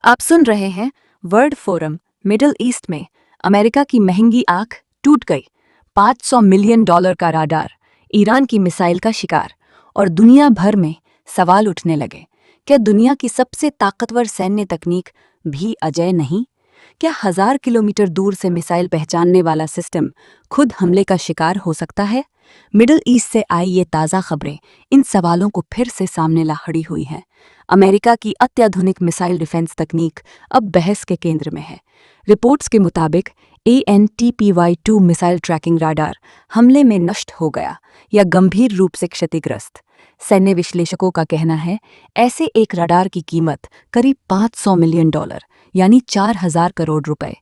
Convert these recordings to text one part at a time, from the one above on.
आप सुन रहे हैं वर्ल्ड फोरम। मिडिल ईस्ट में अमेरिका की महंगी आंख टूट गई। $500 मिलियन का राडार ईरान की मिसाइल का शिकार और दुनिया भर में सवाल उठने लगे। क्या दुनिया की सबसे ताकतवर सैन्य तकनीक भी अजेय नहीं? क्या 1000 किलोमीटर दूर से मिसाइल पहचानने वाला सिस्टम खुद हमले का शिकार हो सकता है? मिडिल ईस्ट से आई ये ताज़ा खबरें इन सवालों को फिर से सामने ला खड़ी हुई हैं। अमेरिका की अत्याधुनिक मिसाइल डिफेंस तकनीक अब बहस के केंद्र में है। रिपोर्ट्स के मुताबिक ANTPY-2 मिसाइल ट्रैकिंग राडार हमले में नष्ट हो गया या गंभीर रूप से क्षतिग्रस्त। सैन्य विश्लेषकों का कहना है ऐसे एक रडार की कीमत करीब $500 मिलियन यानी 4000 करोड़ रुपए।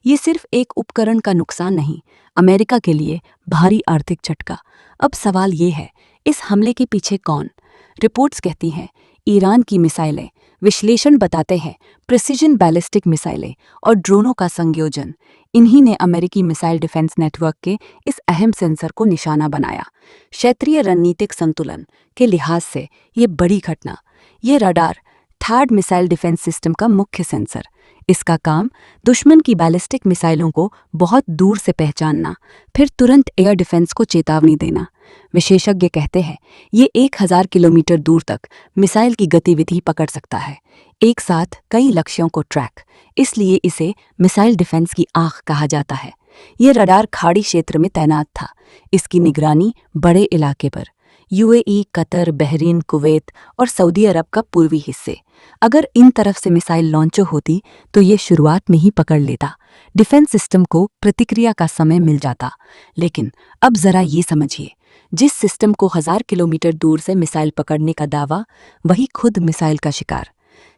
ये सिर्फ एक उपकरण का नुकसान नहीं, अमेरिका के लिए भारी आर्थिक झटका। अब सवाल ये है, इस हमले के पीछे कौन? रिपोर्ट्स कहती हैं ईरान की मिसाइलें, विश्लेषण बताते हैं प्रिसिजन बैलिस्टिक मिसाइलें और ड्रोनों का संयोजन। इन्हीं ने अमेरिकी मिसाइल डिफेंस नेटवर्क के इस अहम सेंसर को निशाना बनाया। क्षेत्रीय रणनीतिक संतुलन के लिहाज से ये बड़ी घटना। ये radar third missile defence system का मुख्य सेंसर। इसका काम दुश्मन की बैलिस्टिक मिसाइलों को बहुत दूर से पहचानना, फिर तुरंत एयर डिफेंस को चेतावनी देना। विशेषज्ञ कहते हैं ये 1000 किलोमीटर दूर तक मिसाइल की गतिविधि पकड़ सकता है, एक साथ कई लक्ष्यों को ट्रैक। इसलिए इसे मिसाइल डिफेंस की आंख कहा जाता है। ये रडार खाड़ी क्षेत्र में तैनात था। इसकी निगरानी बड़े इलाके पर UAE, कतर, बहरीन, कुवैत और सऊदी अरब का पूर्वी हिस्से। अगर इन तरफ से मिसाइल लॉन्च होती तो ये शुरुआत में ही पकड़ लेता। डिफेंस सिस्टम को प्रतिक्रिया का समय मिल जाता। लेकिन अब जरा ये समझिए, जिस सिस्टम को 1000 किलोमीटर दूर से मिसाइल पकड़ने का दावा, वही खुद मिसाइल का शिकार।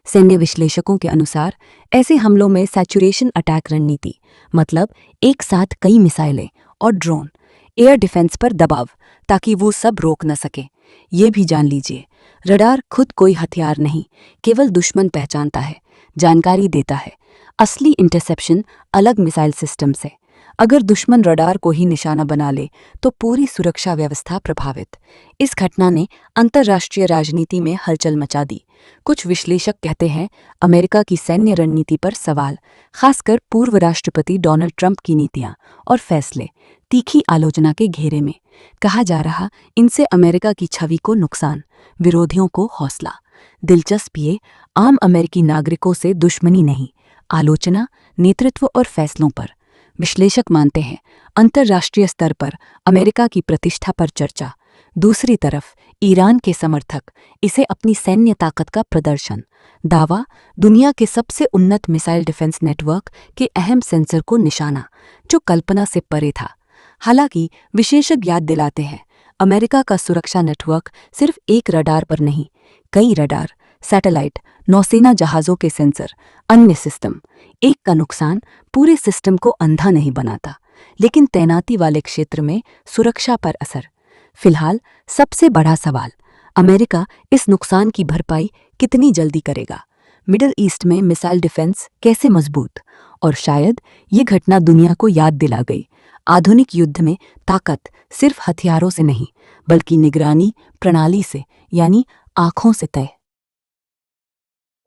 सैन्य विश्लेषकों के अनुसार ऐसे हमलों में सैचुरेशन अटैक रणनीति, मतलब एक साथ कई मिसाइलें और ड्रोन, एयर डिफेंस पर दबाव ताकि वो सब रोक न सके। ये भी जान लीजिए, रडार खुद कोई हथियार नहीं, केवल दुश्मन पहचानता है, जानकारी देता है। असली इंटरसेप्शन अलग मिसाइल सिस्टम से। अगर दुश्मन रडार को ही निशाना बना ले तो पूरी सुरक्षा व्यवस्था प्रभावित। इस घटना ने अंतर्राष्ट्रीय राजनीति में हलचल मचा दी। कुछ विश्लेषक कहते हैं अमेरिका की सैन्य रणनीति पर सवाल, खासकर पूर्व राष्ट्रपति डोनाल्ड ट्रंप की नीतियां और फैसले तीखी आलोचना के घेरे में। कहा जा रहा इनसे अमेरिका की छवि को नुकसान, विरोधियों को हौसला। दिलचस्प ये, आम अमेरिकी नागरिकों से दुश्मनी नहीं, आलोचना नेतृत्व और फैसलों पर। विश्लेषक मानते हैं अंतर्राष्ट्रीय स्तर पर अमेरिका की प्रतिष्ठा पर चर्चा। दूसरी तरफ ईरान के समर्थक, इसे अपनी सैन्य ताकत का प्रदर्शन। दावा, दुनिया के सबसे उन्नत मिसाइल डिफेंस नेटवर्क के अहम सेंसर को निशाना, जो कल्पना से परे था। हालांकि विशेषज्ञ याद दिलाते हैं अमेरिका का सुरक्षा नेटवर्क सिर्फ एक रडार पर नहीं, कई रडार, सैटेलाइट, नौसेना जहाज़ों के सेंसर, अन्य सिस्टम। एक का नुकसान पूरे सिस्टम को अंधा नहीं बनाता, लेकिन तैनाती वाले क्षेत्र में सुरक्षा पर असर। फिलहाल सबसे बड़ा सवाल, अमेरिका इस नुकसान की भरपाई कितनी जल्दी करेगा? मिडिल ईस्ट में मिसाइल डिफेंस कैसे मजबूत? और शायद ये घटना दुनिया को याद दिला गई, आधुनिक युद्ध में ताकत सिर्फ हथियारों से नहीं, बल्कि निगरानी प्रणाली से, यानी आंखों से तय।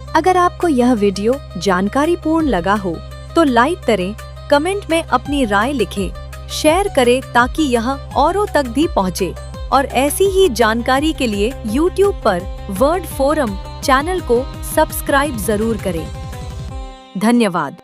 अगर आपको यह वीडियो जानकारीपूर्ण लगा हो तो लाइक करें, कमेंट में अपनी राय लिखें, शेयर करें ताकि यह औरों तक भी पहुंचे। और ऐसी ही जानकारी के लिए YouTube पर वर्ल्ड फोरम चैनल को सब्सक्राइब जरूर करें। धन्यवाद।